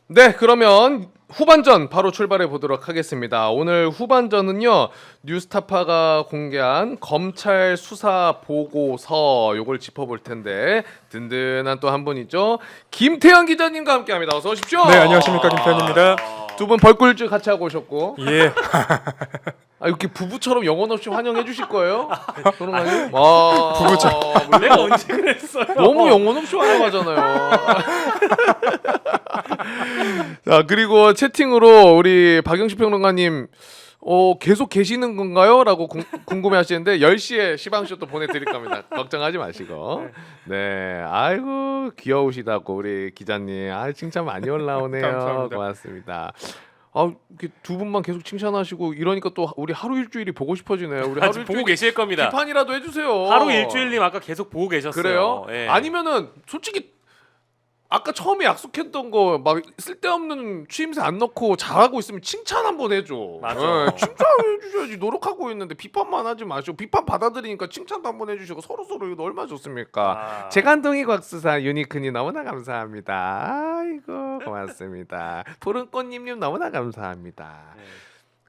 네, 그러면 후반전 바로 출발해 보도록 하겠습니다. 오늘 후반전은요, 뉴스타파가 공개한 검찰 수사 보고서 요걸 짚어볼 텐데 든든한 또 한 분이죠. 김태현 기자님과 함께합니다. 어서 오십시오. 네, 안녕하십니까, 김태현입니다. 두 분 벌꿀줄 같이 하고 오셨고, 예. 아, 이렇게 부부처럼 영혼 없이 환영해 주실 거예요? 결혼하니? 아, 부부처럼. 내가 언제 그랬어요? 너무 영혼 없이 환영하잖아요. 자, 그리고 채팅으로 우리 박영식 평론가님 계속 계시는 건가요? 라고 궁금해 하시는데 10시에 시방쇼 또 보내드릴 겁니다. 걱정하지 마시고. 네, 아이고 귀여우시다고 우리 기자님. 아, 칭찬 많이 올라오네요. 감사합니다. 고맙습니다. 아, 이렇게 두 분만 계속 칭찬하시고 이러니까 또 우리 하루 일주일이 보고 싶어지네요. 우리 하루 아직 일주일 보고 계실 겁니다. 비판이라도 해주세요. 하루 일주일님 아까 계속 보고 계셨어요. 그래요? 예. 아니면은 솔직히 아까 처음에 약속했던 거 막 쓸데없는 추임새 안 넣고 잘하고 있으면 칭찬 한번 해줘. 맞아. 칭찬해 주셔야지. 노력하고 있는데 비판만 하지 마시고 비판 받아들이니까 칭찬도 한번 해주시고 서로 이거 얼마나 좋습니까? 아. 재간동이 곽수사 유니크님 너무나 감사합니다. 아이고 고맙습니다. 푸른 꽃님님 너무나 감사합니다. 네.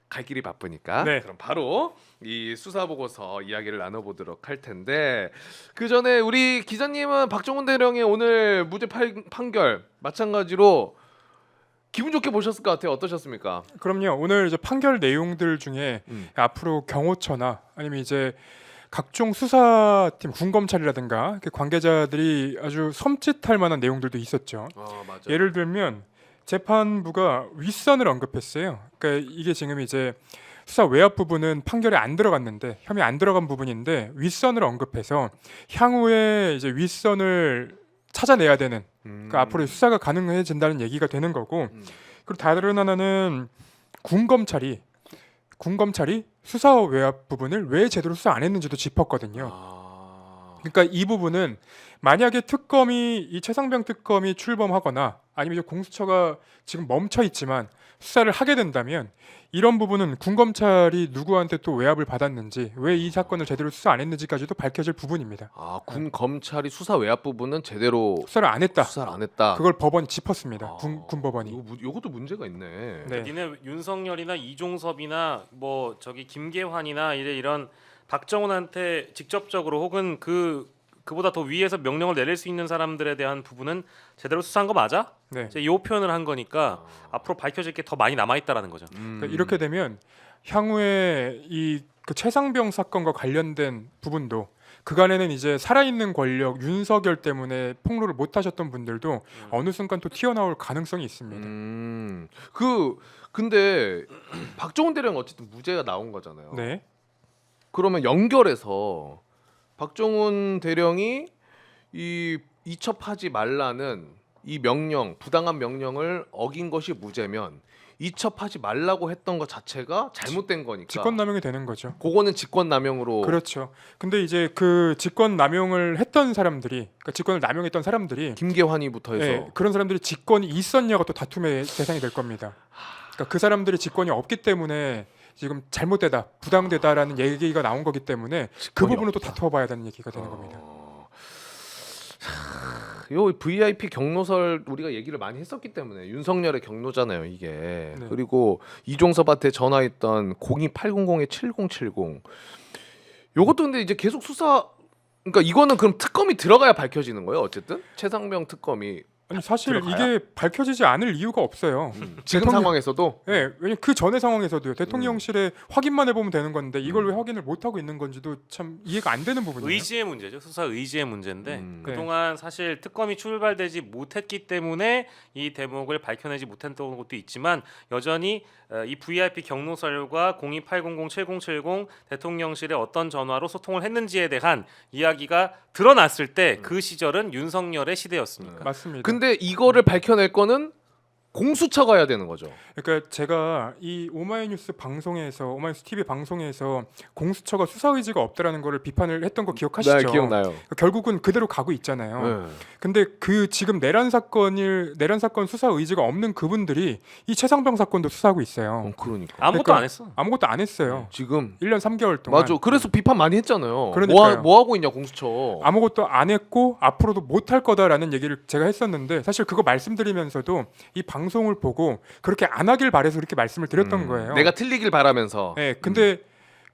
갈 길이 바쁘니까 네. 그럼 바로 이 수사 보고서 이야기를 나눠보도록 할 텐데 그 전에 우리 기자님은 박정훈 대령의 오늘 무죄 판결 마찬가지로 기분 좋게 보셨을 것 같아요. 어떠셨습니까? 그럼요. 오늘 이제 판결 내용들 중에 음. 앞으로 경호처나 아니면 이제 각종 수사팀, 군검찰이라든가 이렇게 관계자들이 아주 섬찟할 만한 내용들도 있었죠. 맞아. 예를 들면 재판부가 윗선을 언급했어요. 그러니까 이게 지금 이제 수사 외압 부분은 판결에 안 들어갔는데 혐의 안 들어간 부분인데 윗선을 언급해서 향후에 이제 윗선을 찾아내야 되는 그러니까 앞으로 수사가 가능해진다는 얘기가 되는 거고 그리고 다른 하나는 군검찰이 수사 외압 부분을 왜 제대로 수사 안 했는지도 짚었거든요. 그러니까 이 부분은 만약에 이 최상병 특검이 출범하거나 아니면 이제 공수처가 지금 멈춰 있지만 수사를 하게 된다면 이런 부분은 군검찰이 누구한테 또 외압을 받았는지 왜 이 사건을 제대로 수사 안 했는지까지도 밝혀질 부분입니다. 군 검찰이 수사 외압 부분은 제대로 수사를 안 했다. 수사를 안 했다. 그걸 법원이 짚었습니다. 군법원이. 요것도 문제가 있네. 네. 니네 윤석열이나 이종섭이나 뭐 저기 김계환이나 이런 박정훈한테 직접적으로 혹은 그보다 더 위에서 명령을 내릴 수 있는 사람들에 대한 부분은 제대로 수사한 거 맞아? 네. 이제 이 표현을 한 거니까 앞으로 밝혀질 게 더 많이 남아 있다라는 거죠. 그러니까 이렇게 되면 향후에 그 최상병 사건과 관련된 부분도 그간에는 이제 살아있는 권력 윤석열 때문에 폭로를 못하셨던 분들도 어느 순간 또 튀어나올 가능성이 있습니다. 근데 박정훈 대령 어쨌든 무죄가 나온 거잖아요. 네. 그러면 연결해서 박정훈 대령이 이 이첩하지 말라는 이 명령, 부당한 명령을 어긴 것이 무죄면 이첩하지 말라고 했던 것 자체가 잘못된 거니까. 직권남용이 되는 거죠. 그거는 직권남용으로. 그렇죠. 근데 이제 그 직권남용을 했던 사람들이, 그러니까 직권을 남용했던 사람들이, 김계환이부터 해서. 네, 그런 사람들이 직권이 있었냐가 또 다툼의 대상이 될 겁니다. 그러니까 그 사람들이 직권이 없기 때문에 지금 잘못되다, 부당되다라는 얘기가 나온 거기 때문에 그 부분을 또 다투어봐야 되는 얘기가 되는 겁니다. 요 VIP 경로설 우리가 얘기를 많이 했었기 때문에 윤석열의 경로잖아요 이게. 네. 그리고 이종섭한테 전화했던 02800-7070 요것도 근데 이제 계속 수사. 그러니까 이거는 그럼 특검이 들어가야 밝혀지는 거예요 어쨌든 최상병 특검이. 아니 사실 들어가야? 이게 밝혀지지 않을 이유가 없어요. 지금 대통령- 상황에서도. 네, 왜냐면 그 전의 상황에서도요. 대통령실에 확인만 해보면 되는 건데 이걸 왜 확인을 못 하고 있는 건지도 참 이해가 안 되는 부분이에요. 의지의 문제죠. 수사 의지의 문제인데 네. 그동안 사실 특검이 출발되지 못했기 때문에 이 대목을 밝혀내지 못했던 것도 있지만 여전히 이 VIP 경로설과 02800-7070 대통령실에 어떤 전화로 소통을 했는지에 대한 이야기가 드러났을 때 그 시절은 윤석열의 시대였으니까. 맞습니다. 근데 이거를 밝혀낼 거는 공수처가 해야 되는 거죠. 그러니까 제가 이 오마이뉴스 방송에서 오마이뉴스 TV 방송에서 공수처가 수사 의지가 없다라는 거를 비판을 했던 거 기억하시죠? 네, 기억나요. 그러니까 결국은 그대로 가고 있잖아요. 네. 근데 그 지금 내란 사건 수사 의지가 없는 그분들이 이 최상병 사건도 수사하고 있어요. 그러니까. 아무것도 그러니까 안 했어. 아무것도 안 했어요. 지금 1년 3개월 동안. 맞아. 그래서 비판 많이 했잖아요. 그러니까요. 뭐 하고 있냐 공수처. 아무것도 안 했고 앞으로도 못 할 거다라는 얘기를 제가 했었는데 사실 그거 말씀드리면서도 이 방송을 보고 그렇게 안 하길 바래서 그렇게 말씀을 드렸던 거예요. 내가 틀리길 바라면서. 네, 근데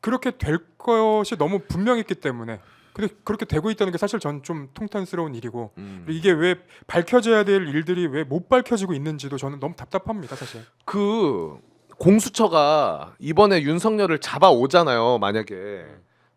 그렇게 될 것이 너무 분명했기 때문에 근데 그렇게 되고 있다는 게 사실 전 좀 통탄스러운 일이고 그리고 이게 왜 밝혀져야 될 일들이 왜 못 밝혀지고 있는지도 저는 너무 답답합니다, 사실. 그 공수처가 이번에 윤석열을 잡아오잖아요. 만약에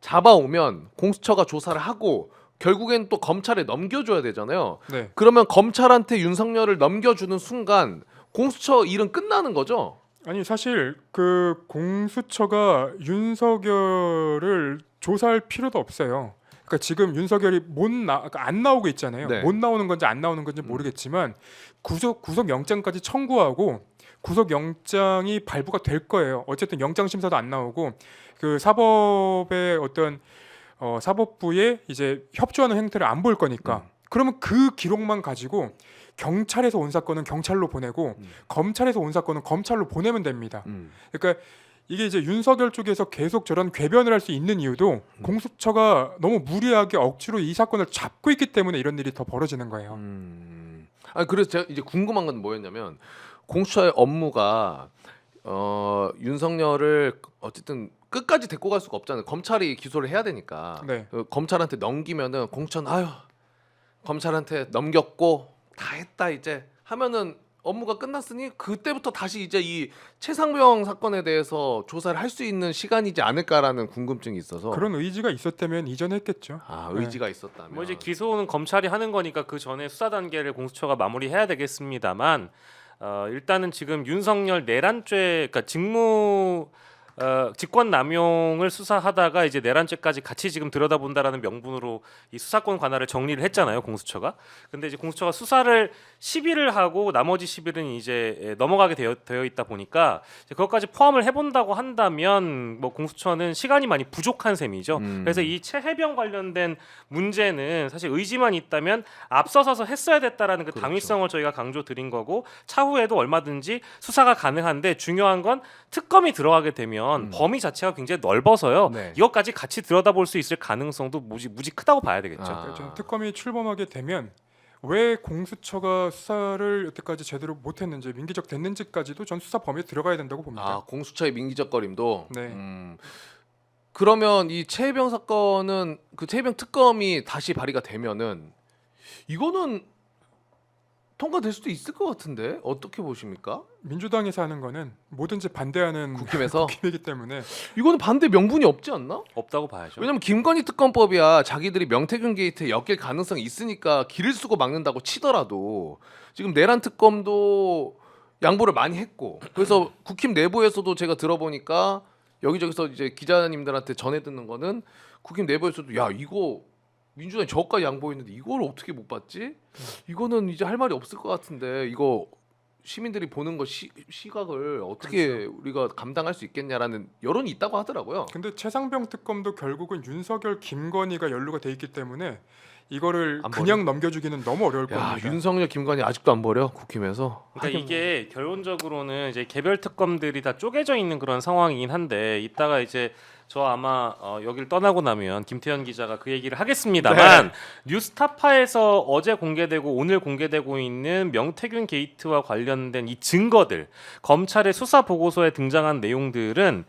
잡아오면 공수처가 조사를 하고 결국엔 또 검찰에 넘겨줘야 되잖아요. 네. 그러면 검찰한테 윤석열을 넘겨주는 순간 공수처 일은 끝나는 거죠? 아니 사실 그 공수처가 윤석열을 조사할 필요도 없어요. 그러니까 지금 윤석열이 그러니까 안 나오고 있잖아요. 네. 못 나오는 건지 안 나오는 건지 모르겠지만 구속 영장까지 청구하고 구속 영장이 발부가 될 거예요. 어쨌든 영장 심사도 안 나오고 그 사법의 어떤 사법부에 이제 협조하는 행태를 안 볼 거니까 그러면 그 기록만 가지고 경찰에서 온 사건은 경찰로 보내고 검찰에서 온 사건은 검찰로 보내면 됩니다. 그러니까 이게 이제 윤석열 쪽에서 계속 저런 궤변을 할 수 있는 이유도 공수처가 너무 무리하게 억지로 이 사건을 잡고 있기 때문에 이런 일이 더 벌어지는 거예요. 아 그래서 제가 이제 궁금한 건 뭐였냐면 공수처의 업무가 윤석열을 어쨌든 끝까지 데리고 갈 수가 없잖아요. 검찰이 기소를 해야 되니까. 네. 검찰한테 넘기면은 공수처는 아유 검찰한테 넘겼고 다 했다 이제 하면은 업무가 끝났으니 그때부터 다시 이제 이 최상병 사건에 대해서 조사를 할 수 있는 시간이지 않을까라는 궁금증이 있어서 그런 의지가 있었다면 이전에 했겠죠. 아 의지가 있었다면 뭐 이제 기소는 검찰이 하는 거니까 그 전에 수사 단계를 공수처가 마무리해야 되겠습니다만 일단은 지금 윤석열 내란죄 그러니까 직권 남용을 수사하다가 이제 내란죄까지 같이 지금 들여다본다라는 명분으로 이 수사권 관할을 정리를 했잖아요 공수처가. 근데 이제 공수처가 수사를 10일을 하고 나머지 10일은 이제 넘어가게 되어 있다 보니까 이제 그것까지 포함을 해본다고 한다면 뭐 공수처는 시간이 많이 부족한 셈이죠. 그래서 이 최혜병 관련된 문제는 사실 의지만 있다면 앞서서서 했어야 됐다라는 그 그렇죠. 당위성을 저희가 강조드린 거고 차후에도 얼마든지 수사가 가능한데 중요한 건 특검이 들어가게 되면 범위 자체가 굉장히 넓어서요. 네. 이것까지 같이 들여다볼 수 있을 가능성도 무지 크다고 봐야 되겠죠. 아. 그러니까 저는 특검이 출범하게 되면 왜 공수처가 수사를 여태까지 제대로 못했는지 민기적 됐는지까지도 전 수사 범위에 들어가야 된다고 봅니다. 아 공수처의 민기적거림도 네. 그러면 이 최혜병 사건은 그 최혜병 특검이 다시 발의가 되면은 이거는 통과될 수도 있을 것 같은데 어떻게 보십니까? 민주당에서 하는 거는 뭐든지 반대하는 국힘에서 국힘이기 때문에 이거는 반대 명분이 없지 않나? 없다고 봐야죠. 왜냐면 김건희 특검법이야 자기들이 명태균 게이트에 엮일 가능성이 있으니까 길을 쓰고 막는다고 치더라도 지금 내란 특검도 양보를 많이 했고 그래서 국힘 내부에서도 제가 들어보니까 여기저기서 이제 기자님들한테 전해 듣는 거는 국힘 내부에서도 야 이거 민주당이 저까지 양보했는데 이걸 어떻게 못 받지? 이거는 이제 할 말이 없을 것 같은데 이거 시민들이 보는 거 시각을 어떻게 그렇죠. 우리가 감당할 수 있겠냐라는 여론이 있다고 하더라고요. 근데 최상병 특검도 결국은 윤석열, 김건희가 연루가 돼 있기 때문에 이거를 안 그냥 넘겨주기는 너무 어려울 야 겁니다. 윤석열, 김건희 아직도 안 버려 국힘에서. 그러니까 이게 결론적으로는 이제 개별 특검들이 다 쪼개져 있는 그런 상황이긴 한데 이따가 이제 저 아마 여기를 떠나고 나면 김태현 기자가 그 얘기를 하겠습니다만 뉴스타파에서 어제 공개되고 오늘 공개되고 있는 명태균 게이트와 관련된 이 증거들 검찰의 수사 보고서에 등장한 내용들은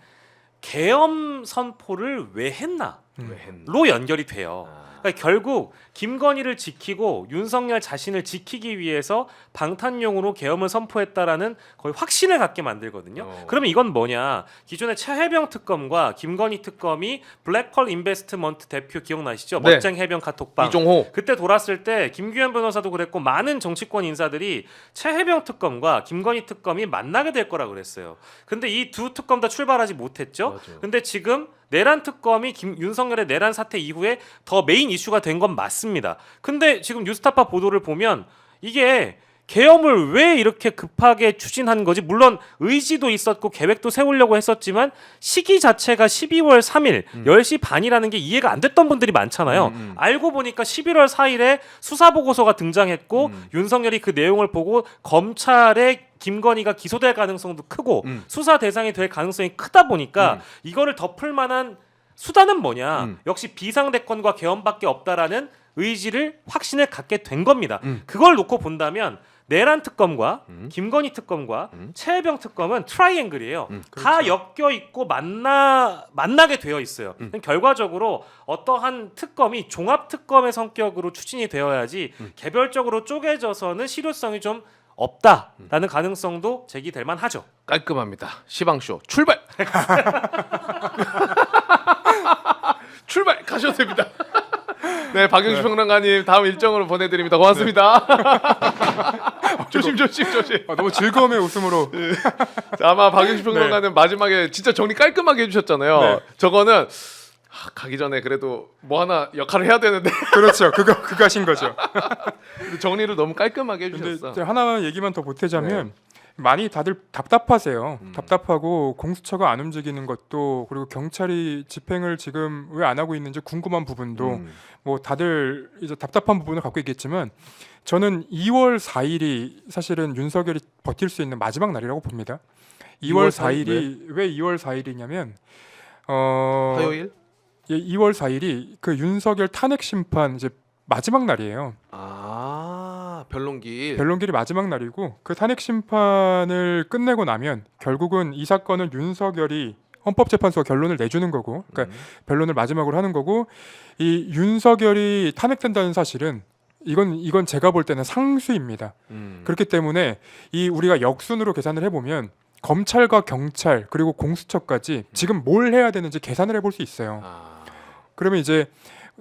계엄 선포를 왜 했나? 왜 했나? 로 연결이 돼요. 그러니까 결국 김건희를 지키고 윤석열 자신을 지키기 위해서 방탄용으로 계엄을 선포했다라는 거의 확신을 갖게 만들거든요. 그러면 이건 뭐냐? 기존의 최혜병 특검과 김건희 특검이 블랙펄 인베스트먼트 대표 기억나시죠? 네. 멋쟁 해병 카톡방. 이종호. 그때 돌았을 때 김규현 변호사도 그랬고 많은 정치권 인사들이 최혜병 특검과 김건희 특검이 만나게 될 거라 그랬어요. 근데 이 두 특검 다 출발하지 못했죠. 맞아요. 근데 지금 내란 특검이 윤석열의 내란 사태 이후에 더 메인 이슈가 된 건 맞습니다. 근데 지금 뉴스타파 보도를 보면 이게 계엄을 왜 이렇게 급하게 추진한 거지? 물론 의지도 있었고 계획도 세우려고 했었지만 시기 자체가 12월 3일 10시 반이라는 게 이해가 안 됐던 분들이 많잖아요. 알고 보니까 11월 4일에 수사보고서가 등장했고 윤석열이 그 내용을 보고 검찰에 김건희가 기소될 가능성도 크고 수사 대상이 될 가능성이 크다 보니까 이거를 덮을 만한 수단은 뭐냐? 역시 비상대권과 계엄밖에 없다라는 의지를 확신을 갖게 된 겁니다. 그걸 놓고 본다면 내란 특검과 음. 김건희 특검과 음. 최혜병 특검은 트라이앵글이에요. 다 그렇죠. 엮여 있고 만나게 되어 있어요. 결과적으로 어떠한 특검이 종합 특검의 성격으로 추진이 되어야지 개별적으로 쪼개져서는 실효성이 좀 없다라는 가능성도 제기될 만하죠. 깔끔합니다. 시방쇼 출발. 출발 가셔도 됩니다. 네, 박영식 평론가님 다음 일정으로 보내드립니다. 고맙습니다. 조심. 너무 즐거움의 웃음으로. 자, 아마 박영식 평론가는 마지막에 진짜 정리 깔끔하게 해주셨잖아요. 네. 저거는 가기 전에 그래도 뭐 하나 역할을 해야 되는데 그렇죠. 그거 하신 거죠. 정리를 너무 깔끔하게 해주셨어. 근데 하나 얘기만 더 보태자면 많이 다들 답답하세요. 답답하고 공수처가 안 움직이는 것도 그리고 경찰이 집행을 지금 왜 안 하고 있는지 궁금한 부분도 뭐 다들 이제 답답한 부분을 갖고 있겠지만 저는 2월 4일이 사실은 윤석열이 버틸 수 있는 마지막 날이라고 봅니다. 2월 4일이 왜 2월 4일이냐면 화요일? 예, 2월 4일이 그 윤석열 탄핵 심판 이제 마지막 날이에요. 변론길. 변론길이 마지막 날이고 그 탄핵 심판을 끝내고 나면 결국은 이 사건은 윤석열이 헌법재판소가 결론을 내주는 거고, 그러니까 변론을 마지막으로 하는 거고, 이 윤석열이 탄핵된다는 사실은 이건 제가 볼 때는 상수입니다. 그렇기 때문에 이 우리가 역순으로 계산을 해보면 검찰과 경찰 그리고 공수처까지 지금 뭘 해야 되는지 계산을 해볼 수 있어요. 그러면 이제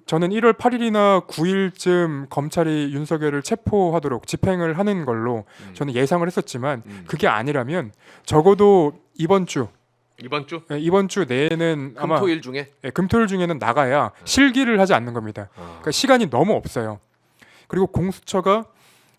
저는 1월 8일이나 9일쯤 검찰이 윤석열을 체포하도록 집행을 하는 걸로 저는 예상을 했었지만 그게 아니라면 적어도 이번 주 내에는 아마 금토일 중에 금토일 중에는 나가야 실기를 하지 않는 겁니다. 그러니까 시간이 너무 없어요. 그리고 공수처가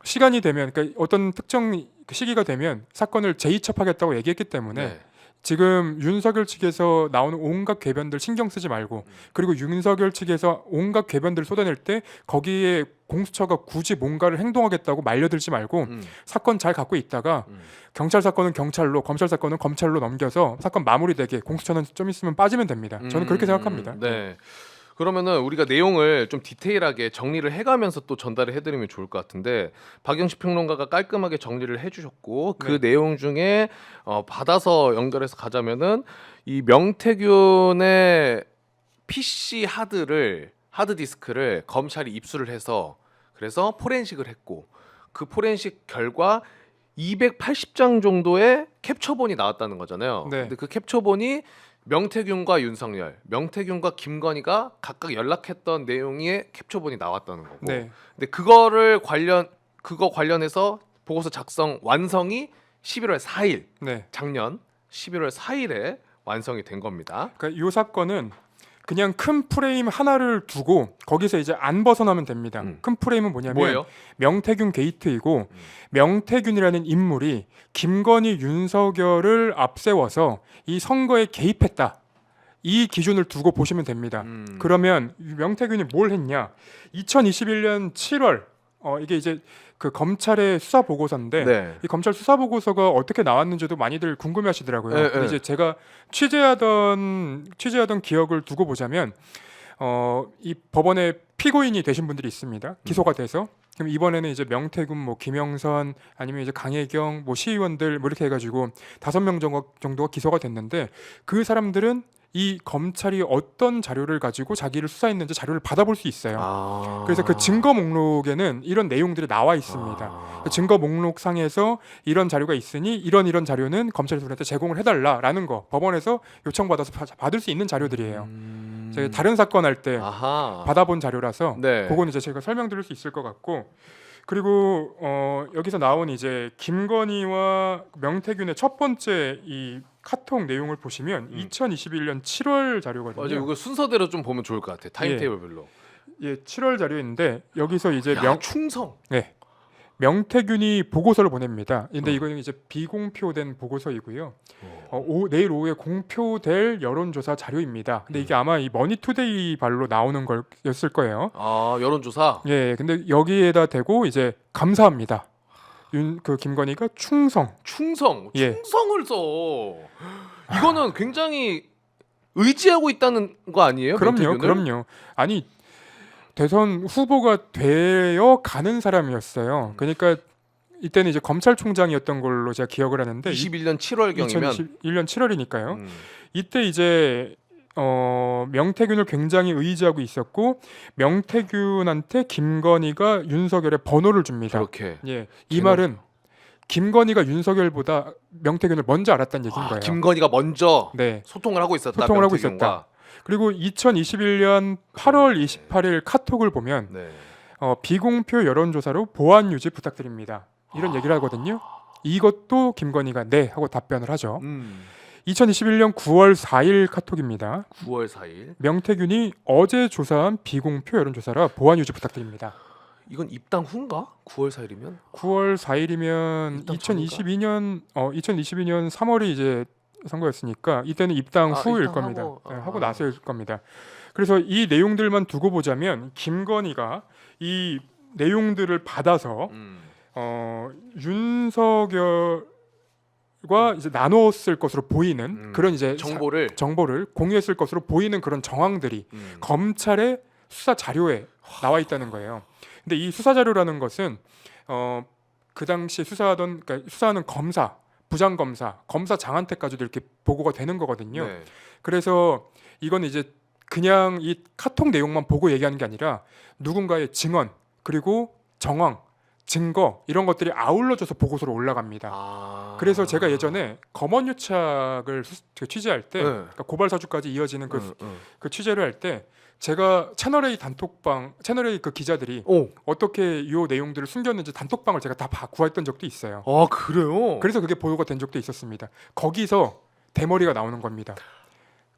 시간이 되면 그러니까 어떤 특정 시기가 되면 사건을 재이첩하겠다고 얘기했기 때문에 네. 지금 윤석열 측에서 나오는 온갖 궤변들 신경 쓰지 말고 그리고 윤석열 측에서 온갖 궤변들을 쏟아낼 때 거기에 공수처가 굳이 뭔가를 행동하겠다고 말려들지 말고 사건 잘 갖고 있다가 경찰 사건은 경찰로 검찰 사건은 검찰로 넘겨서 사건 마무리되게 공수처는 좀 있으면 빠지면 됩니다. 저는 그렇게 생각합니다. 네. 그러면은 우리가 내용을 좀 디테일하게 정리를 해가면서 또 전달을 해드리면 좋을 것 같은데 박영식 평론가가 깔끔하게 정리를 해주셨고 그 내용 중에 받아서 연결해서 가자면은 이 명태균의 PC 하드디스크를 검찰이 입수를 해서 그래서 포렌식을 했고 그 포렌식 결과 280장 정도의 캡처본이 나왔다는 거잖아요. 네. 근데 그 캡처본이 명태균과 윤석열, 명태균과 김건희가 각각 연락했던 내용의 캡처본이 나왔다는 거고. 네. 근데 그거 관련해서 보고서 작성 완성이 11월 4일, 네. 작년 11월 4일에 완성이 된 겁니다. 그러니까 이 사건은 그냥 큰 프레임 하나를 두고 거기서 이제 안 벗어나면 됩니다. 큰 프레임은 뭐냐면 명태균 게이트이고 명태균이라는 인물이 김건희, 윤석열을 앞세워서 이 선거에 개입했다. 이 기준을 두고 보시면 됩니다. 그러면 명태균이 뭘 했냐? 2021년 7월 이게 이제 그 검찰의 수사 보고서인데 네. 이 검찰 수사 보고서가 어떻게 나왔는지도 많이들 궁금해하시더라고요. 네, 근데 이제 제가 취재하던 기억을 두고 보자면 이 법원에 피고인이 되신 분들이 있습니다. 기소가 돼서 그럼 이번에는 이제 명태균, 뭐 김영선 아니면 이제 강혜경, 뭐 시의원들 뭐 이렇게 해가지고 5명 정도가 기소가 됐는데 그 사람들은 이 검찰이 어떤 자료를 가지고 자기를 수사했는지 자료를 받아볼 수 있어요. 그래서 그 증거 목록에는 이런 내용들이 나와 있습니다. 그 증거 목록상에서 이런 자료가 있으니 이런 자료는 검찰에서 제공을 해달라라는 거 법원에서 요청받아서 받을 수 있는 자료들이에요. 제가 다른 사건 할 때 받아본 자료라서 네. 그건 이제 제가 설명드릴 수 있을 것 같고 그리고 여기서 나온 이제 김건희와 명태균의 첫 번째 이 카톡 내용을 보시면 2021년 7월 자료거든요. 맞아요. 이거 순서대로 좀 보면 좋을 것 같아요. 타임테이블별로. 예, 7월 자료인데 여기서 이제 충성. 명태균이 보고서를 보냅니다. 근데 이거는 이제 비공표된 보고서이고요. 내일 오후에 공표될 여론조사 자료입니다. 근데 이게 아마 이 머니투데이 발로 나오는 거였을 거예요. 여론조사. 예, 근데 여기에다 대고 이제 감사합니다. 그 김건희가 충성을 써. 이거는 굉장히 의지하고 있다는 거 아니에요? 그럼요. 아니 대선 후보가 되어 가는 사람이었어요. 그러니까 이때는 이제 검찰총장이었던 걸로 제가 기억을 하는데 21년 7월경이면 2021년 7월이니까요. 이때 이제 명태균을 굉장히 의지하고 있었고 명태균한테 김건희가 윤석열의 번호를 줍니다. 그렇게 예, 이 말은 김건희가 윤석열보다 명태균을 먼저 알았다는 얘기인 거예요. 김건희가 먼저 네. 소통을 하고 있었다. 소통을 하고 명태균과. 있었다. 그리고 2021년 8월 28일 카톡을 보면 네. 비공표 여론조사로 보안 유지 부탁드립니다. 이런 얘기를 하거든요. 이것도 김건희가 네 하고 답변을 하죠. 2021년 9월 4일 카톡입니다. 9월 4일. 명태균이 어제 조사한 비공표 여론조사라 보안 유지 부탁드립니다. 이건 입당 후인가? 9월 4일이면? 9월 4일이면 입당 2022년 3월이 이제 선거였으니까 이때는 입당 후일 입당 겁니다. 하고, 네, 하고 나서일 겁니다. 그래서 이 내용들만 두고 보자면 김건희가 이 내용들을 받아서 윤석열과 이제 나눴을 것으로 보이는 그런 이제 정보를 공유했을 것으로 보이는 그런 정황들이 검찰의 수사 자료에 나와 있다는 거예요. 근데 이 수사 자료라는 것은 그 당시 수사하는 검사, 부장 검사장한테까지도 이렇게 보고가 되는 거거든요. 네. 그래서 이건 이제 그냥 이 카톡 내용만 보고 얘기하는 게 아니라 누군가의 증언 그리고 정황, 증거 이런 것들이 아울러져서 보고서로 올라갑니다. 그래서 제가 예전에 검언유착을 취재할 때 그러니까 고발 사주까지 이어지는 그 취재를 할 때 제가 채널A 그 기자들이 어떻게 이 내용들을 숨겼는지 단톡방을 제가 다 구했던 적도 있어요. 아 그래요? 그래서 그게 보도가 된 적도 있었습니다. 거기서 대머리가 나오는 겁니다.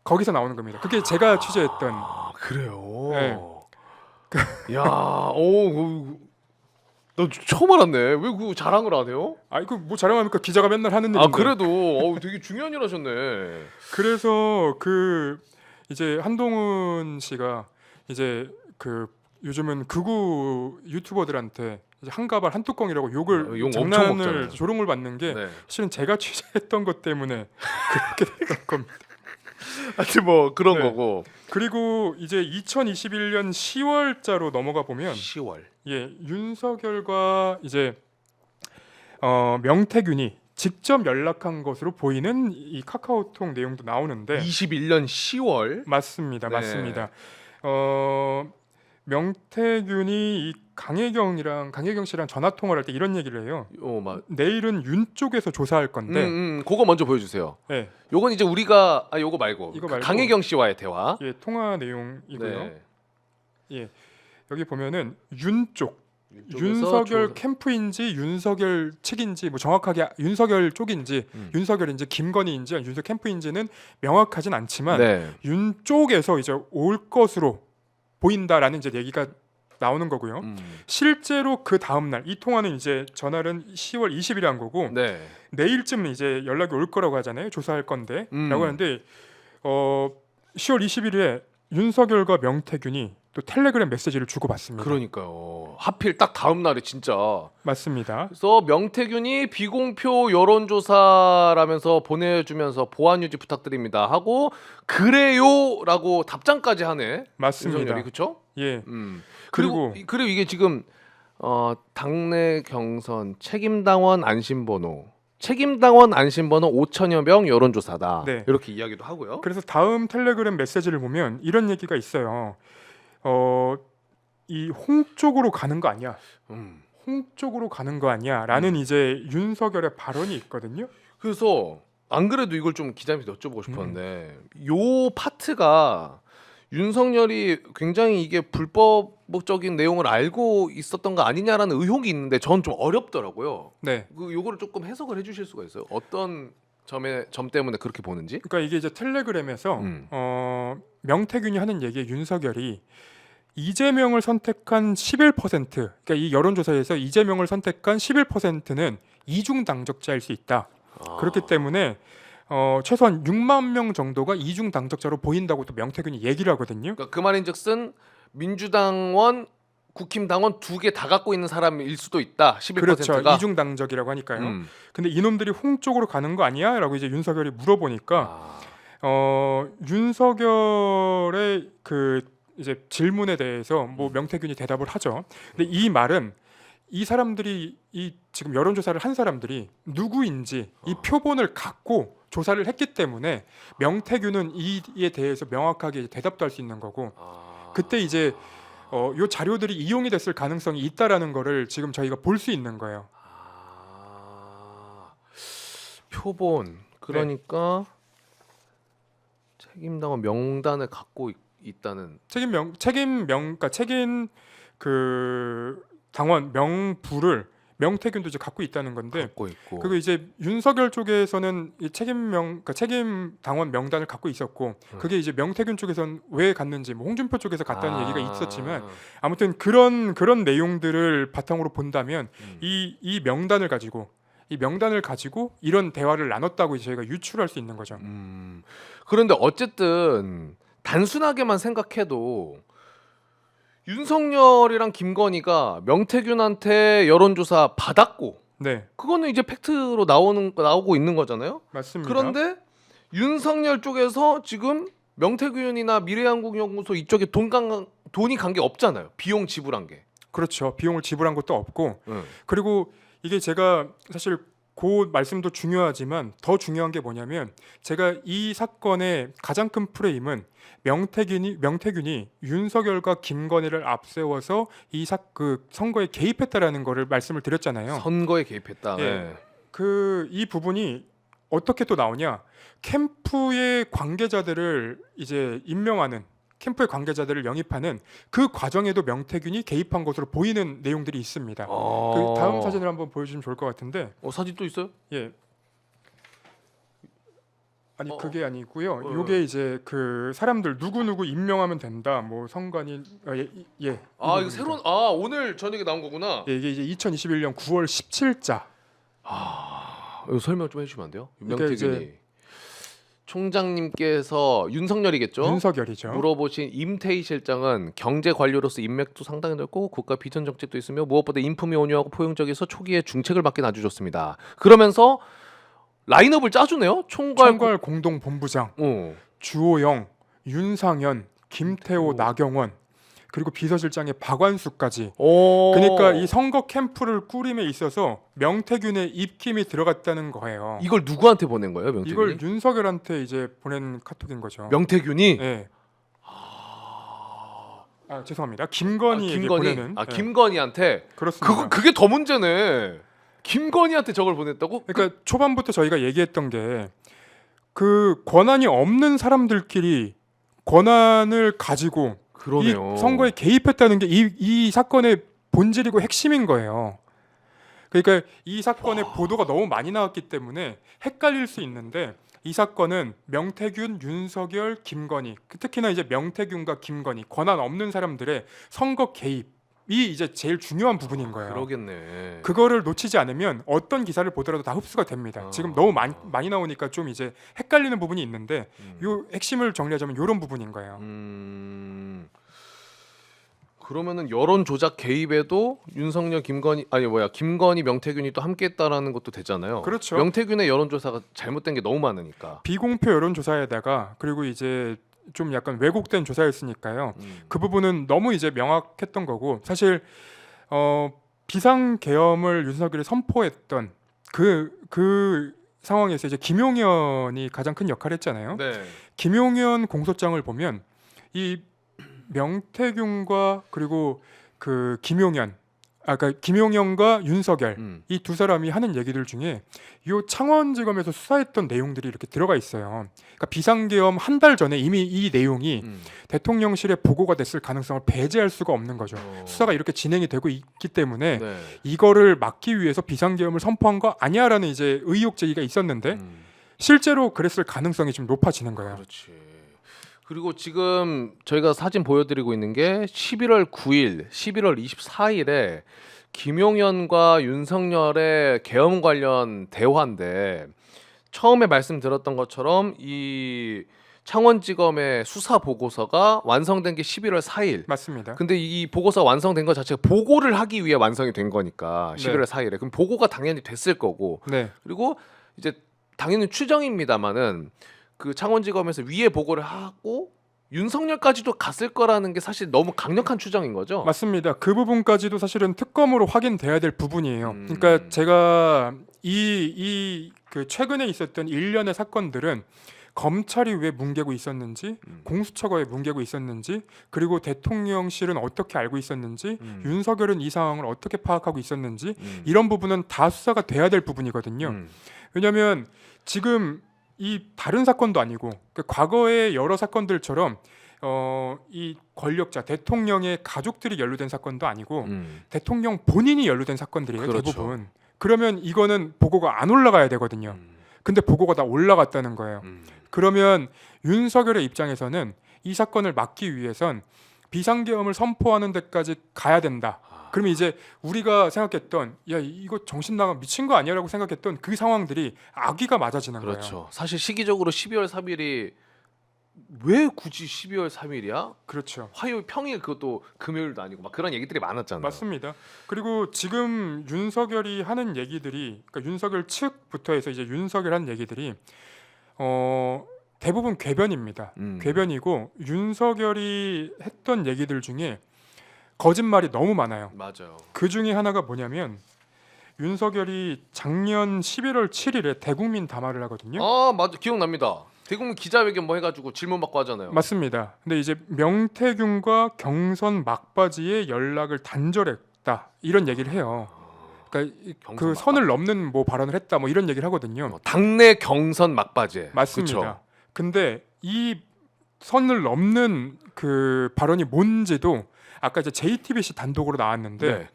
거기서 나오는 겁니다. 그게 제가 취재했던. 아 그래요? 네. 야, 나 처음 알았네. 왜 그 자랑을 안 해요? 이거 뭐 자랑합니까? 기자가 맨날 하는 일인데. 아 그래도 되게 중요한 일 하셨네. 그래서 그 이제 한동훈 씨가 이제 그 요즘은 극우 유튜버들한테 이제 한 가발 한 뚜껑이라고 욕을 욕 엄청 장난을 먹잖아요. 조롱을 받는 게 실은 제가 취재했던 것 때문에 그렇게 됐던 겁니다. 하여튼 뭐 그런 네. 거고. 그리고 이제 2021년 10월자로 넘어가 보면 10월. 예, 윤석열과 이제 명태균이 직접 연락한 것으로 보이는 이 카카오톡 내용도 나오는데 21년 10월. 맞습니다. 네. 맞습니다. 명태균이 이 강혜경 씨랑 전화 통화를 할 때 이런 얘기를 해요. 내일은 윤 쪽에서 조사할 건데. 그거 먼저 보여주세요. 네. 요건 이제 우리가 요거 말고 이거 말고 강혜경 씨와의 대화. 예, 통화 내용이고요. 네. 예, 여기 보면은 윤 쪽. 윤석열 캠프인지 윤석열 측인지 뭐 정확하게 윤석열 쪽인지 윤석열인지 김건희인지 윤석열 캠프인지는 명확하진 않지만 윤 쪽에서 이제 올 것으로 보인다라는 이제 얘기가 나오는 거고요. 실제로 그 다음 날 이 통화는 이제 전화는 10월 20일에 한 거고 내일쯤 이제 연락이 올 거라고 하잖아요. 조사할 건데라고 하는데 10월 20일에 윤석열과 명태균이 또 텔레그램 메시지를 주고받습니다. 그러니까요. 하필 딱 다음 날에 진짜. 맞습니다. 그래서 명태균이 비공표 여론조사라면서 보내주면서 보안 유지 부탁드립니다 하고 그래요라고 답장까지 하네. 맞습니다. 윤석열이 그렇죠? 예. 그리고 이게 지금 당내 경선 책임당원 안심번호 5천여 명 여론조사다. 네. 이렇게 이야기도 하고요. 그래서 다음 텔레그램 메시지를 보면 이런 얘기가 있어요. 이 홍 쪽으로 가는 거 아니야? 홍 쪽으로 가는 거 아니야?라는 이제 윤석열의 발언이 있거든요. 그래서 안 그래도 이걸 좀 기자님한테 여쭤보고 싶었는데 요 파트가 윤석열이 굉장히 이게 불법적인 내용을 알고 있었던 거 아니냐라는 의혹이 있는데 전 좀 어렵더라고요. 네. 요거를 조금 해석을 해주실 수가 있어요? 어떤 점 때문에 그렇게 보는지? 그러니까 이게 이제 텔레그램에서 명태균이 하는 얘기에 윤석열이 이재명을 선택한 11%, 그러니까 이 여론조사에서 이재명을 선택한 11%는 이중 당적자일 수 있다. 그렇기 때문에 최소한 6만 명 정도가 이중 당적자로 보인다고 또 명태균이 얘기를 하거든요. 그러니까 그 말인즉슨 민주당원, 국힘당원 두 개 다 갖고 있는 사람일 수도 있다. 11%가. 그렇죠. 이중 당적이라고 하니까요. 근데 이놈들이 홍 쪽으로 가는 거 아니야?라고 이제 윤석열이 물어보니까 윤석열의 그 이제 질문에 대해서 뭐 명태균이 대답을 하죠. 근데 이 말은 이 사람들이 이 지금 여론조사를 한 사람들이 누구인지 이 표본을 갖고 조사를 했기 때문에 명태균은 이에 대해서 명확하게 대답도 할 수 있는 거고 그때 이제 요 자료들이 이용이 됐을 가능성이 있다라는 거를 지금 저희가 볼 수 있는 거예요. 표본 그러니까 책임당원 명단을 갖고 있다는 그러니까 책임 그 당원 명부를 명태균도 이제 갖고 있다는 건데 갖고 있고 그리고 이제 윤석열 쪽에서는 이 그러니까 책임 당원 명단을 갖고 있었고 그게 이제 명태균 쪽에서는 왜 갔는지 뭐 홍준표 쪽에서 갔다는 얘기가 있었지만 아무튼 그런 내용들을 바탕으로 본다면 이 명단을 가지고 이런 대화를 나눴다고 저희가 유추할 수 있는 거죠. 그런데 어쨌든 단순하게만 생각해도 윤석열이랑 김건희가 명태균한테 여론조사 받았고 네, 그거는 이제 팩트로 나오고 있는 거잖아요. 맞습니다. 그런데 윤석열 쪽에서 지금 명태균이나 미래한국연구소 이쪽에 돈이 간 게 없잖아요. 비용 지불한 게. 그렇죠. 비용을 지불한 것도 없고 응. 그리고 이게 제가 사실 그 말씀도 중요하지만 더 중요한 게 뭐냐면 제가 이 사건의 가장 큰 프레임은 명태균이 윤석열과 김건희를 앞세워서 그 선거에 개입했다라는 거를 말씀을 드렸잖아요. 선거에 개입했다. 예. 네. 이 부분이 어떻게 또 나오냐? 캠프의 관계자들을 이제 임명하는 캠프의 관계자들을 영입하는 그 과정에도 명태균이 개입한 것으로 보이는 내용들이 있습니다. 그 다음 사진을 한번 보여주시면 좋을 것 같은데. 사진 또 있어요? 예. 아니 그게 아니고요. 요게 이제 그 사람들 누구 임명하면 된다. 뭐 선관위 예. 이거 새로운 오늘 저녁에 나온 거구나. 예, 이게 이제 2021년 9월 17자. 이거 설명 좀 해주시면 안 돼요? 그러니까 명태균이 총장님께서 윤석열이겠죠? 윤석열이죠. 물어보신 임태희 실장은 경제 관료로서 인맥도 상당히 넓고 국가 비전 정책도 있으며 무엇보다 인품이 온유하고 포용적이어서 초기에 중책을 맡긴 아주 좋습니다. 그러면서 라인업을 짜주네요. 총괄 공동 본부장 어. 주호영, 윤상현, 김태호, 나경원 그리고 비서실장의 박완수까지. 그러니까 이 선거 캠프를 꾸림에 있어서 명태균의 입김이 들어갔다는 거예요. 이걸 누구한테 보낸 거예요, 명태균이? 이걸 윤석열한테 이제 보낸 카톡인 거죠. 명태균이? 네. 죄송합니다. 김건희에게 보내는. 네. 김건희한테. 그렇습니다. 그게 더 문제네. 김건희한테 저걸 보냈다고? 그러니까 초반부터 저희가 얘기했던 게 그 권한이 없는 사람들끼리 권한을 가지고 그러네요. 이 선거에 개입했다는 게 이 사건의 본질이고 핵심인 거예요. 그러니까 이 사건의 보도가 너무 많이 나왔기 때문에 헷갈릴 수 있는데 이 사건은 명태균, 윤석열, 김건희, 특히나 이제 명태균과 김건희 권한 없는 사람들의 선거 개입이 이제 제일 중요한 부분인 거예요. 그러겠네. 그거를 놓치지 않으면 어떤 기사를 보더라도 다 흡수가 됩니다. 지금 너무 많이 나오니까 좀 이제 헷갈리는 부분이 있는데 요 핵심을 정리하자면 이런 부분인 거예요. 그러면은 여론 조작 개입에도 윤석열, 김건희, 명태균이 또 함께했다라는 것도 되잖아요. 그렇죠. 명태균의 여론 조사가 잘못된 게 너무 많으니까. 비공표 여론 조사에다가 그리고 이제 좀 약간 왜곡된 조사였으니까요. 그 부분은 너무 이제 명확했던 거고 사실 비상 계엄을 윤석열이 선포했던 그 상황에서 이제 김용현이 가장 큰 역할을 했잖아요. 네. 김용현 공소장을 보면 이 명태균과 그리고 그 그러니까 김용현과 윤석열 이 두 사람이 하는 얘기들 중에 이 창원지검에서 수사했던 내용들이 이렇게 들어가 있어요. 그러니까 비상계엄 한 달 전에 이미 이 내용이 대통령실에 보고가 됐을 가능성을 배제할 수가 없는 거죠. 수사가 이렇게 진행이 되고 있기 때문에 네. 이거를 막기 위해서 비상계엄을 선포한 거 아니야라는 이제 의혹 제기가 있었는데 실제로 그랬을 가능성이 좀 높아지는 거예요. 그렇지. 그리고 지금 저희가 사진 보여드리고 있는 게 11월 9일, 11월 24일에 김용현과 윤석열의 계엄 관련 대화인데 처음에 말씀드렸던 것처럼 이 창원지검의 수사 보고서가 완성된 게 11월 4일. 맞습니다. 근데 이 보고서 완성된 것 자체가 보고를 하기 위해 완성이 된 거니까 11월 4일에. 그럼 보고가 당연히 됐을 거고. 네. 그리고 이제 당연히 추정입니다만은 그 창원지검에서 위에 보고를 하고 윤석열까지도 갔을 거라는 게 사실 너무 강력한 추정인 거죠. 맞습니다. 그 부분까지도 사실은 특검으로 확인돼야 될 부분이에요. 음. 그러니까 제가 그 최근에 있었던 일련의 사건들은 검찰이 왜 뭉개고 있었는지, 공수처가 왜 뭉개고 있었는지, 그리고 대통령실은 어떻게 알고 있었는지, 윤석열은 이 상황을 어떻게 파악하고 있었는지 이런 부분은 다 수사가 돼야 될 부분이거든요. 왜냐하면 지금 이 다른 사건도 아니고 그 과거의 여러 사건들처럼 이 권력자 대통령의 가족들이 연루된 사건도 아니고 대통령 본인이 연루된 사건들이에요. 그렇죠. 대부분. 그러면 이거는 보고가 안 올라가야 되거든요. 근데 보고가 다 올라갔다는 거예요. 그러면 윤석열의 입장에서는 이 사건을 막기 위해선 비상계엄을 선포하는 데까지 가야 된다. 그러면 이제 우리가 생각했던 야 이거 정신 나가 미친 거 아니야라고 생각했던 그 상황들이 악귀가 맞아지는 거예요. 그렇죠. 사실 시기적으로 12월 3일이 왜 굳이 12월 3일이야? 그렇죠. 화요일 평일 그것도 금요일도 아니고 막 그런 얘기들이 많았잖아요. 맞습니다. 그리고 지금 윤석열이 하는 얘기들이 그러니까 윤석열 측부터 해서 이제 윤석열 하는 얘기들이 대부분 궤변입니다. 궤변이고 윤석열이 했던 얘기들 중에 거짓말이 너무 많아요. 맞아요. 그 중에 하나가 뭐냐면 윤석열이 작년 11월 7일에 대국민 담화를 하거든요. 아 맞아 기억납니다. 대국민 기자회견 뭐 해가지고 질문 받고 하잖아요. 맞습니다. 근데 이제 명태균과 경선 막바지에 연락을 단절했다 이런 얘기를 해요. 그러니까 그 선을 넘는 뭐 발언을 했다 뭐 이런 얘기를 하거든요. 당내 경선 막바지에. 맞습니다. 그쵸? 근데 이 선을 넘는 그 발언이 뭔지도 아까 이제 JTBC 단독으로 나왔는데 네.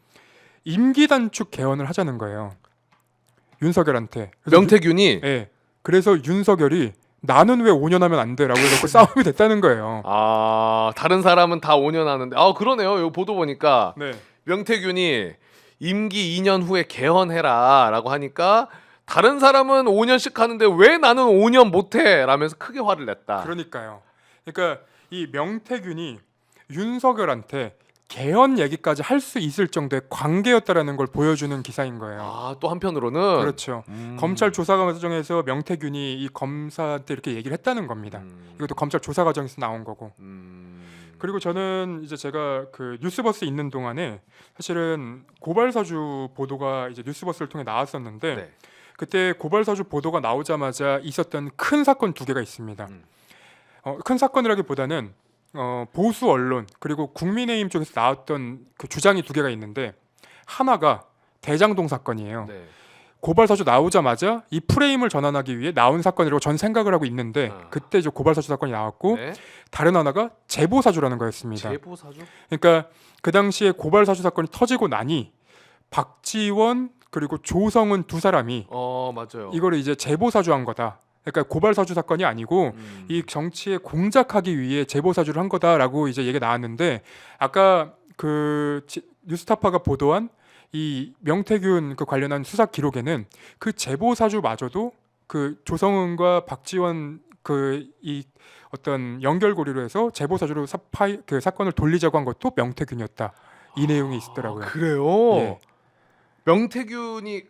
임기 단축 개헌을 하자는 거예요. 윤석열한테. 그래서 명태균이 예. 그래서 윤석열이 나는 왜 5년 하면 안 돼라고 해서 싸움이 됐다는 거예요. 아 다른 사람은 다 5년 하는데 아 그러네요. 이 보도 보니까 네. 명태균이 임기 2년 후에 개헌해라라고 하니까 다른 사람은 5년씩 하는데 왜 나는 5년 못해? 라면서 크게 화를 냈다. 그러니까요. 그러니까 이 명태균이 윤석열한테 개헌 얘기까지 할 수 있을 정도의 관계였다라는 걸 보여주는 기사인 거예요. 아, 또 한편으로는 그렇죠. 검찰 조사 과정에서 명태균이 이 검사한테 이렇게 얘기를 했다는 겁니다. 이것도 검찰 조사 과정에서 나온 거고. 그리고 저는 이제 제가 그 뉴스버스 있는 동안에 사실은 고발사주 보도가 이제 뉴스버스를 통해 나왔었는데 네. 그때 고발사주 보도가 나오자마자 있었던 큰 사건 두 개가 있습니다. 큰 사건이라기보다는 보수 언론 그리고 국민의힘 쪽에서 나왔던 그 주장이 두 개가 있는데 하나가 대장동 사건이에요. 네. 고발사주 나오자마자 이 프레임을 전환하기 위해 나온 사건이라고 전 생각을 하고 있는데 그때 이제 고발사주 사건이 나왔고 네. 다른 하나가 제보사주라는 거였습니다. 제보사주? 그러니까 그 당시에 고발사주 사건이 터지고 나니 박지원 그리고 조성은 두 사람이 맞아요. 이거를 이제 제보사주한 거다. 그러니까 고발사주 사건이 아니고 이 정치에 공작하기 위해 제보사주를 한 거다라고 이제 얘기가 나왔는데 아까 그 뉴스타파가 보도한 이 명태균 그 관련한 수사 기록에는 그 제보사주마저도 그 조성은과 박지원 그 이 어떤 연결고리로 해서 제보사주로 그 사건을 돌리자고 한 것도 명태균이었다. 이 내용이 있더라고요. 그래요? 예. 명태균이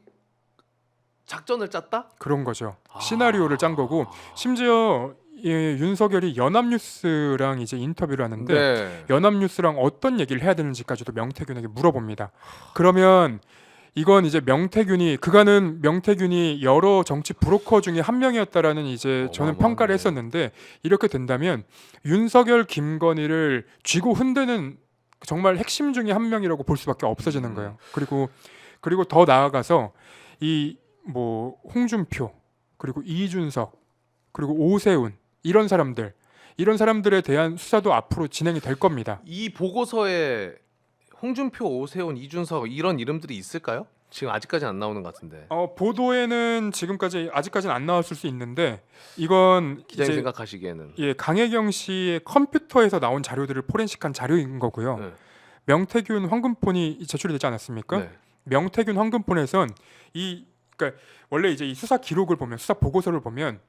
작전을 짰다? 그런 거죠. 시나리오를 짠 거고 심지어 윤석열이 연합뉴스랑 이제 인터뷰를 하는데 네. 연합뉴스랑 어떤 얘기를 해야 되는지까지도 명태균에게 물어봅니다. 그러면 이건 이제 그간은 명태균이 여러 정치 브로커 중에 한 명이었다라는 이제 저는 평가를 했었는데 이렇게 된다면 윤석열 김건희를 쥐고 흔드는 정말 핵심 중에 한 명이라고 볼 수밖에 없어지는 거예요. 그리고 더 나아가서 이 뭐 홍준표 그리고 이준석 그리고 오세훈 이런 사람들에 대한 수사도 앞으로 진행이 될 겁니다. 이 보고서에 홍준표, 오세훈, 이준석 이런 이름들이 있을까요? 지금 아직까지는 안 나오는 것 같은데. 보도에는 아직까지는 안 나왔을 수 있는데 이건 기자님 이제 생각하시기에는 강혜경 씨의 컴퓨터에서 나온 자료들을 포렌식한 자료인 거고요. 네. 명태균 황금폰이 제출이 되지 않았습니까? 네. 명태균 황금폰에선 그러니까 원래 이제 이 수사 기록을 보면 수사 보고서를 보면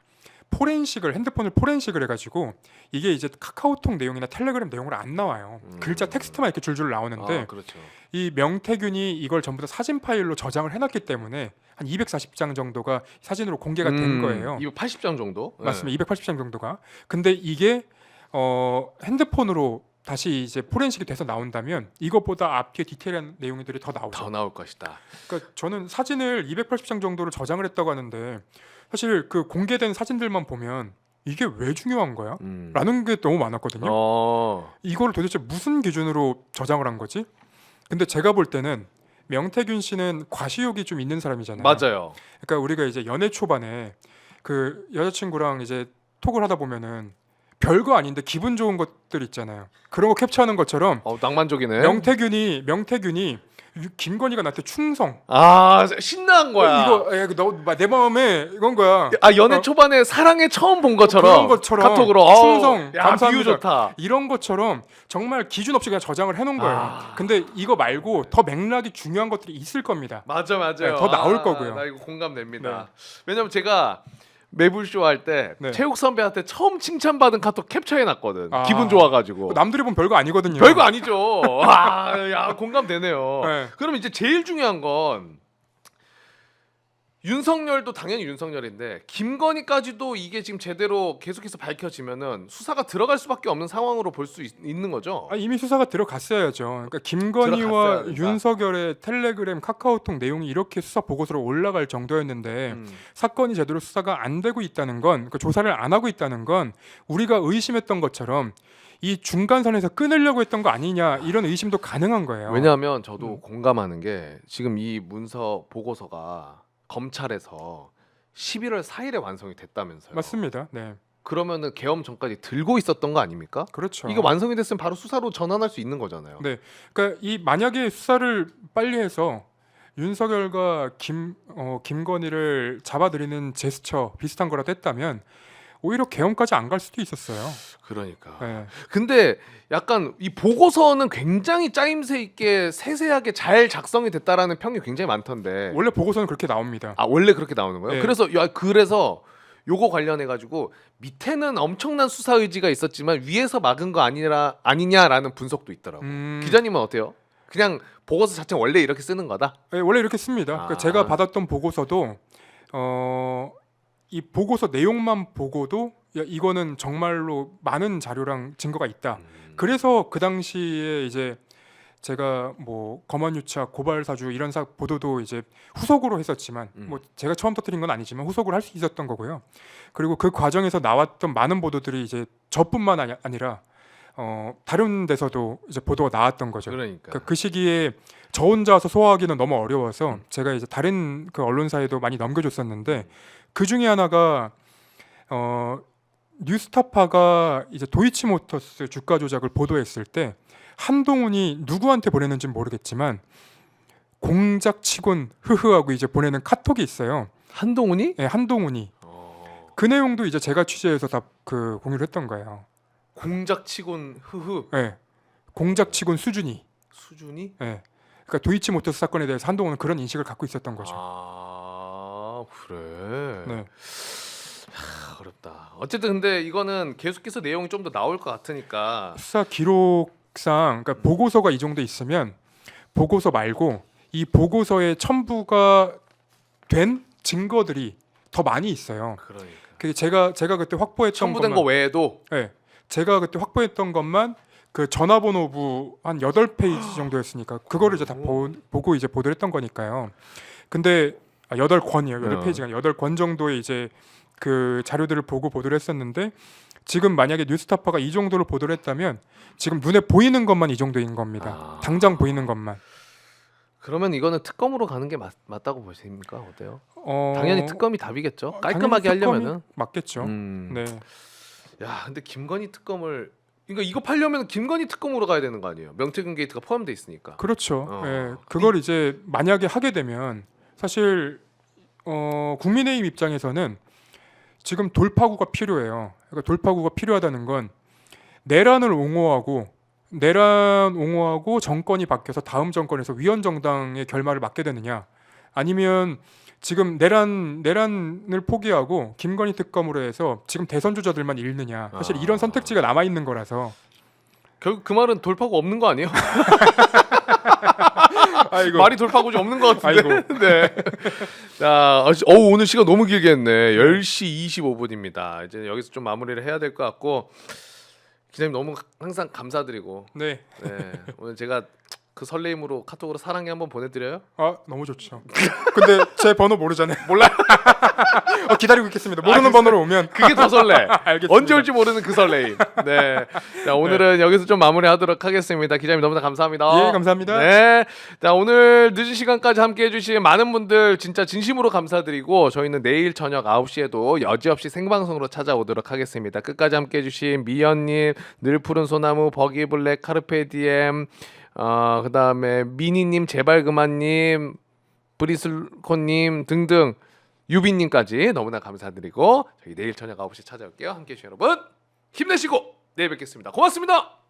핸드폰을 포렌식을 해가지고 이게 이제 카카오톡 내용이나 텔레그램 내용으로 안 나와요. 글자 텍스트만 이렇게 줄줄 나오는데 그렇죠. 이 명태균이 이걸 전부 다 사진 파일로 저장을 해놨기 때문에 한 240장 정도가 사진으로 공개가 된 거예요. 280장 정도? 맞습니다. 280장 정도가. 근데 이게 핸드폰으로 다시 이제 포렌식이 돼서 나온다면 이것보다 앞뒤에 디테일한 내용들이 더 나오죠. 더 나올 것이다. 그러니까 저는 사진을 280장 정도를 저장을 했다고 하는데 사실 그 공개된 사진들만 보면 이게 왜 중요한 거야? 라는 게 너무 많았거든요. 이걸 도대체 무슨 기준으로 저장을 한 거지? 근데 제가 볼 때는 명태균 씨는 과시욕이 좀 있는 사람이잖아요. 맞아요. 그러니까 우리가 이제 연애 초반에 그 여자친구랑 이제 톡을 하다 보면은 별거 아닌데 기분 좋은 것들 있잖아요. 그런 거 캡처하는 것처럼 낭만적이네. 명태균이 김건희가 나한테 충성. 신나한 거야. 이거 너 내 마음에 이건 거야. 연애 초반에 사랑에 처음 본 것처럼. 그런 것처럼 카톡으로 충성. 야, 감사합니다. 비유 좋다. 이런 것처럼 정말 기준 없이 그냥 저장을 해놓은 거예요. 근데 이거 말고 더 맥락이 중요한 것들이 있을 겁니다. 맞아요. 네, 더 나올 거고요. 나 이거 공감됩니다. 왜냐면 제가 매불쇼 할 때 네. 체육 선배한테 처음 칭찬받은 카톡 캡처해놨거든. 아. 기분 좋아가지고. 남들이 보면 별거 아니거든요. 별거 아니죠. 야 공감되네요. 네. 그럼 이제 제일 중요한 건 윤석열도 당연히 윤석열인데 김건희까지도 이게 지금 제대로 계속해서 밝혀지면은 수사가 들어갈 수밖에 없는 상황으로 볼 수 있는 거죠. 이미 수사가 들어갔어야죠. 그러니까 김건희와 들어갔어야 된다. 윤석열의 텔레그램, 카카오톡 내용이 이렇게 수사 보고서로 올라갈 정도였는데 사건이 제대로 수사가 안 되고 있다는 건, 그러니까 조사를 안 하고 있다는 건 우리가 의심했던 것처럼 이 중간선에서 끊으려고 했던 거 아니냐 이런 의심도 가능한 거예요. 왜냐하면 저도 공감하는 게 지금 이 문서 보고서가 검찰에서 11월 4일에 완성이 됐다면서요. 맞습니다. 네, 그러면은 계엄 전까지 들고 있었던 거 아닙니까? 그렇죠. 이게 완성이 됐으면 바로 수사로 전환할 수 있는 거잖아요. 네, 그러니까 이 만약에 수사를 빨리 해서 윤석열과 김건희를 잡아들이는 제스처 비슷한 거라도 했다면 오히려 계엄까지 안 갈 수도 있었어요. 그러니까. 네. 근데 약간 이 보고서는 굉장히 짜임새 있게 세세하게 잘 작성이 됐다라는 평이 굉장히 많던데. 원래 보고서는 그렇게 나옵니다. 원래 그렇게 나오는 거예요? 네. 그래서 요거 관련해 가지고 밑에는 엄청난 수사 의지가 있었지만 위에서 막은 거 아니냐라는 분석도 있더라고. 요 기자님은 어때요? 그냥 보고서 자체는 원래 이렇게 쓰는 거다? 네, 원래 이렇게 씁니다. 그러니까 제가 받았던 보고서도 이 보고서 내용만 보고도 이거는 정말로 많은 자료랑 증거가 있다. 그래서 그 당시에 이제 제가 뭐 검언유착, 고발사주 이런 보도도 이제 후속으로 했었지만 뭐 제가 처음 터뜨린 건 아니지만 후속으로 할 수 있었던 거고요. 그리고 그 과정에서 나왔던 많은 보도들이 이제 저뿐만 아니라 다른 데서도 이제 보도가 나왔던 거죠. 그러니까. 그 시기에 저 혼자서 소화하기는 너무 어려워서 제가 이제 다른 그 언론사에도 많이 넘겨줬었는데 그 중에 하나가 뉴스타파가 이제 도이치모터스 주가 조작을 보도했을 때 한동훈이 누구한테 보내는지는 모르겠지만 공작치곤 흐흐하고 이제 보내는 카톡이 있어요. 한동훈이? 네, 한동훈이. 그 내용도 이제 제가 취재해서 다 그 공유를 했던 거예요. 공작치곤 흐흐. 네, 공작치곤 수준이. 네. 그러니까 도이치모터스 사건에 대해서 한동훈은 그런 인식을 갖고 있었던 거죠. 그래. 네. 어렵다. 어쨌든 근데 이거는 계속해서 내용이 좀 더 나올 것 같으니까. 수사 기록상 그러니까 보고서가 이 정도 있으면 보고서 말고 이 보고서에 첨부가 된 증거들이 더 많이 있어요. 그러니까. 그게 제가 그때 확보했던 첨부된 것만, 거 외에도. 네, 제가 그때 확보했던 것만 그 전화번호부 한 8페이지 정도였으니까 그거를 이제 다 보고 이제 보도를 했던 거니까요. 근데 8권이요. 8페이지가 8권 정도의 이제 그 자료들을 보고 보도를 했었는데 지금 만약에 뉴스타파가 이 정도로 보도를 했다면 지금 눈에 보이는 것만 이 정도인 겁니다. 당장 보이는 것만. 그러면 이거는 특검으로 가는 게 맞다고 보십니까? 어때요? 어, 당연히 특검이 답이겠죠. 깔끔하게 당연히 특검이 하려면은. 맞겠죠. 네. 야, 근데 김건희 특검을 이거 팔려면 김건희 특검으로 가야 되는 거 아니에요? 명태균 게이트가 포함돼 있으니까. 그렇죠. 예, 그걸 이제 만약에 하게 되면 사실 국민의힘 입장에서는 지금 돌파구가 필요해요. 그러니까 돌파구가 필요하다는 건 내란을 옹호하고 정권이 바뀌어서 다음 정권에서 위헌 정당의 결말을 맞게 되느냐, 아니면 지금 내란을 포기하고 김건희 특검으로 해서 지금 대선 주자들만 잃느냐. 사실 이런 선택지가 남아 있는 거라서. 결국 그 말은 돌파구 없는 거 아니에요? 아이고. 말이 돌파구지 없는 것 같은데. 아이고. 네. 자, 오늘 시간 너무 길게 했네. 10시 25분입니다. 이제 여기서 좀 마무리를 해야 될 것 같고, 기자님 너무 항상 감사드리고 네. 네, 오늘 제가 그 설레임으로 카톡으로 사랑해 한번 보내드려요. 아 너무 좋죠. 근데 제 번호 모르잖아요. 몰라. 기다리고 있겠습니다. 모르는 번호로 오면. 그게 더 설레. 알겠습니다. 언제 올지 모르는 그 설레임. 네. 자 오늘은 여기서 좀 마무리하도록 하겠습니다. 기자님 너무나 감사합니다. 예, 감사합니다. 네. 자 오늘 늦은 시간까지 함께해주신 많은 분들 진짜 진심으로 감사드리고 저희는 내일 저녁 9시에도 여지없이 생방송으로 찾아오도록 하겠습니다. 끝까지 함께해주신 미연님, 늘푸른 소나무, 버기블랙, 카르페디엠, 그다음에 미니님, 제발 그만님, 브리슬콘님 등등 유빈님까지 너무나 감사드리고 저희 내일 저녁 9시 찾아올게요. 함께해주신 여러분 힘내시고 내일 뵙겠습니다. 고맙습니다.